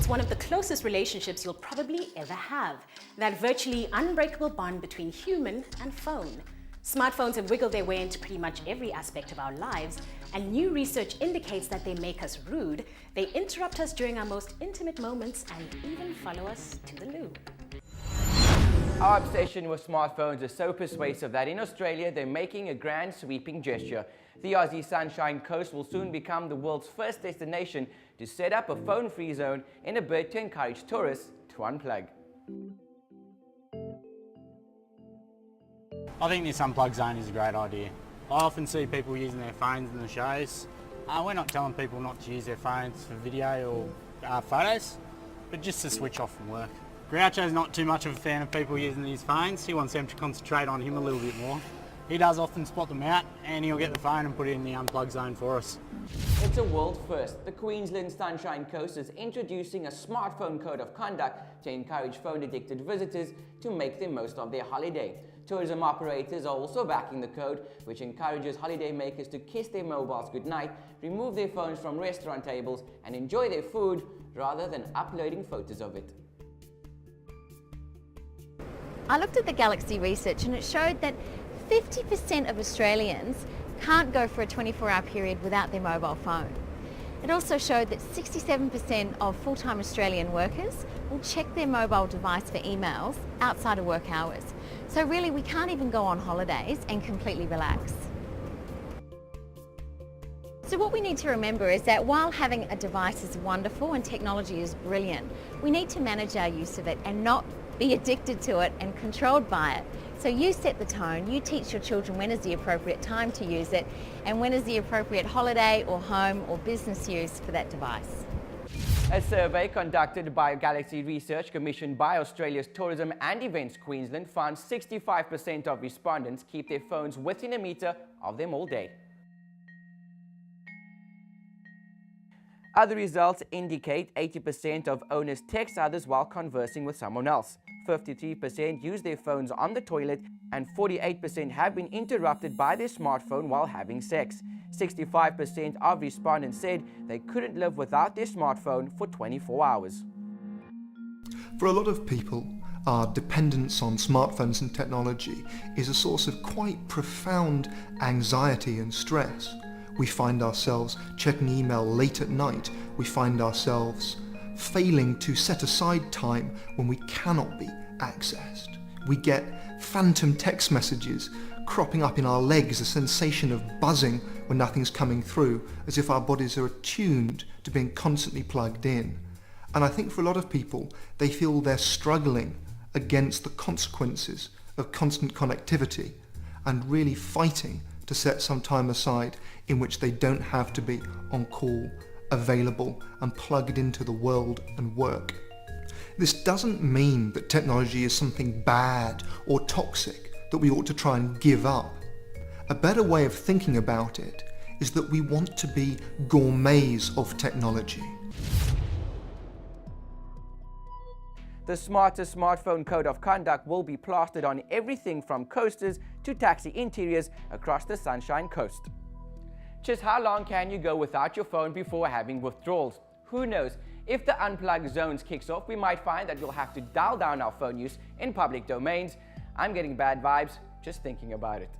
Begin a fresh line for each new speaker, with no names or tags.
one of the closest relationships you'll probably ever have, that virtually unbreakable bond between human and phone. Smartphones have wiggled their way into pretty much every aspect of our lives, and new research indicates that they make us rude, they interrupt us during our most intimate moments, and even follow us to the loo.
Our obsession with smartphones is so persuasive that in Australia they're making a grand sweeping gesture. The Aussie Sunshine Coast will soon become the world's first destination to set up a phone-free zone in a bid to encourage tourists to unplug.
I think this unplugged zone is a great idea. I often see people using their phones in the shows. We're not telling people not to use their phones for video or photos, but just to switch off from work. Groucho's not too much of a fan of people using his phones. He wants them to concentrate on him a little bit more. He does often spot them out, and he'll get the phone and put it in the unplugged zone for us.
It's a world first. The Queensland Sunshine Coast is introducing a smartphone code of conduct to encourage phone-addicted visitors to make the most of their holiday. Tourism operators are also backing the code, which encourages holiday makers to kiss their mobiles goodnight, remove their phones from restaurant tables, and enjoy their food rather than uploading photos of it.
I looked at the Galaxy research and it showed that 50% of Australians can't go for a 24-hour period without their mobile phone. It also showed that 67% of full-time Australian workers will check their mobile device for emails outside of work hours. So really we can't even go on holidays and completely relax. So what we need to remember is that while having a device is wonderful and technology is brilliant, we need to manage our use of it and not be addicted to it and controlled by it. So you set the tone, you teach your children when is the appropriate time to use it and when is the appropriate holiday or home or business use for that device.
A survey conducted by Galaxy Research commissioned by Australia's Tourism and Events Queensland found 65% of respondents keep their phones within a metre of them all day. Other results indicate 80% of owners text others while conversing with someone else. 53% use their phones on the toilet, and 48% have been interrupted by their smartphone while having sex. 65% of respondents said they couldn't live without their smartphone for 24 hours.
For a lot of people, our dependence on smartphones and technology is a source of quite profound anxiety and stress. We find ourselves checking email late at night. We find ourselves failing to set aside time when we cannot be accessed. We get phantom text messages cropping up in our legs, a sensation of buzzing when nothing's coming through, as if our bodies are attuned to being constantly plugged in. And I think for a lot of people, they feel they're struggling against the consequences of constant connectivity and really fighting to set some time aside in which they don't have to be on call, available and plugged into the world and work. This doesn't mean that technology is something bad or toxic that we ought to try and give up. A better way of thinking about it is that we want to be gourmets of technology.
The smartest smartphone code of conduct will be plastered on everything from coasters to taxi interiors across the Sunshine Coast. Just how long can you go without your phone before having withdrawals? Who knows? If the unplugged zones kicks off, we might find that we'll have to dial down our phone use in public domains. I'm getting bad vibes just thinking about it.